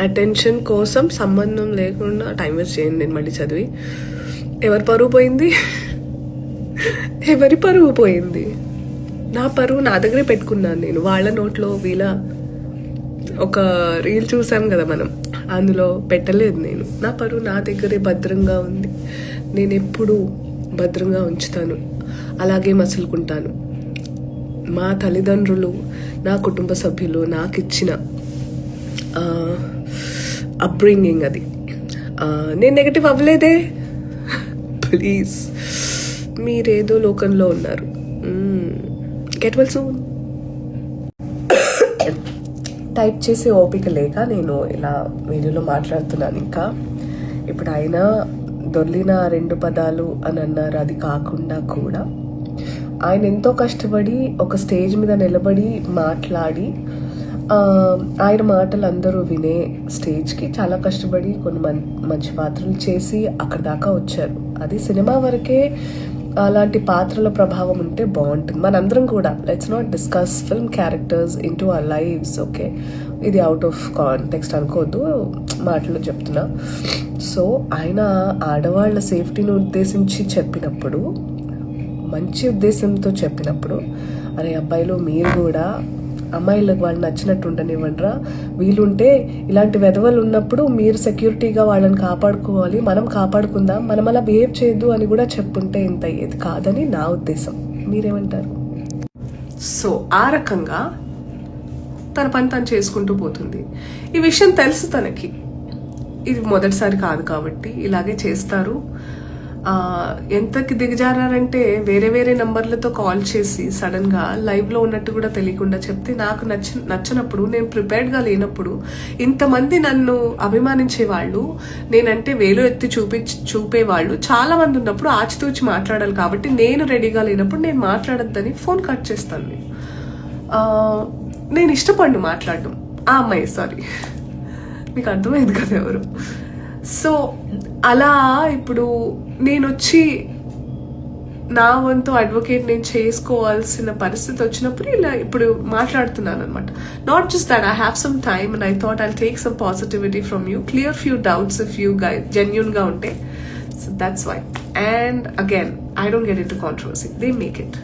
Attention కోసం సంబంధం లేకుండా టైం వేస్ట్ చేయండి. నేను మళ్ళీ చదివి ఎవరి పరువు పోయింది? ఎవరి పరువు పోయింది? నా పరువు నా దగ్గరే పెట్టుకున్నాను నేను. వాళ్ళ నోట్లో వీళ్ళ ఒక రీల్ చూసాం కదా మనం, అందులో పెట్టలేదు నేను. నా పరువు నా దగ్గరే భద్రంగా ఉంది. నేను ఎప్పుడూ భద్రంగా ఉంచుతాను, అలాగే మసులుకుంటాను. మా తల్లిదండ్రులు, నా కుటుంబ సభ్యులు నాకు ఇచ్చిన అప్బ్రింగింగ్ అది. నేను నెగటివ్ అవ్వలేదే. ప్లీజ్, మీరేదో లోకంలో ఉన్నారు. Get well soon. టైప్ చేసే ఓపిక లేక నేను ఇలా వీడియోలో మాట్లాడుతున్నాను. ఇంకా ఇప్పుడు ఆయన దొర్లిన 2 పదాలు అని అన్నారు. అది కాకుండా కూడా ఆయన ఎంతో కష్టపడి ఒక స్టేజ్ మీద నిలబడి మాట్లాడి ఆయన మాటలు అందరూ వినే స్టేజ్కి చాలా కష్టపడి కొన్ని మంచి పాత్రలు చేసి అక్కడ దాకా వచ్చారు. అది సినిమా వరకే అలాంటి పాత్రల ప్రభావం ఉంటే బాగుంటుంది. మనందరం కూడా let's not discuss film characters in to our lives. Okay, ఇది అవుట్ ఆఫ్ కాంటెక్స్ట్ అనుకోవద్దు, మాటలు చెప్తున్నా. సో ఆయన ఆడవాళ్ళ సేఫ్టీని ఉద్దేశించి చెప్పినప్పుడు, మంచి ఉద్దేశంతో చెప్పినప్పుడు, అరే అబ్బాయిలు మీరు కూడా అమ్మాయిలకు వాళ్ళు నచ్చినట్టు ఉండనివ్వండిరా, వీలుంటే ఇలాంటి వెధవలు ఉన్నప్పుడు మీరు సెక్యూరిటీగా వాళ్ళని కాపాడుకోవాలి, మనం కాపాడుకుందాం, మనం అలా బిహేవ్ చేయొద్దు అని కూడా చెప్పుంటే ఇంత ఏది కాదని నా ఉద్దేశం. మీరేమంటారు? సో ఆ రకంగా తన పని తను చేసుకుంటూ పోతుంది. ఈ విషయం తెలుసు తనకి, ఇది మొదటిసారి కాదు కాబట్టి ఇలాగే చేస్తారు. ఎంతకి దిగజారంటే వేరే వేరే నంబర్లతో కాల్ చేసి సడన్గా లైవ్లో ఉన్నట్టు కూడా తెలియకుండా చెప్తే, నాకు నచ్చినప్పుడు, నేను ప్రిపేర్డ్గా లేనప్పుడు, ఇంతమంది నన్ను అభిమానించే వాళ్ళు, నేనంటే వేలు ఎత్తి చూపేవాళ్ళు చాలా మంది ఉన్నప్పుడు ఆచితూచి మాట్లాడాలి. కాబట్టి నేను రెడీగా లేనప్పుడు నేను మాట్లాడద్దని ఫోన్ కట్ చేస్తాను. నేను ఇష్టపడిన మాట్లాడడం ఆ అమ్మాయి, సారీ, మీకు అర్థమైంది కదా ఎవరు. సో అలా ఇప్పుడు నేను వచ్చి నా వంతు అడ్వకేట్ నేను చేసుకోవాల్సిన పరిస్థితి వచ్చినప్పుడు ఇలా ఇప్పుడు మాట్లాడుతున్నాను అనమాట. Not just that, I have some time and I thought I'll take some positivity from you, clear few doubts if you guys జెన్యూన్గా ఉంటే. So that's why. And again, I don't get into controversy, they make it.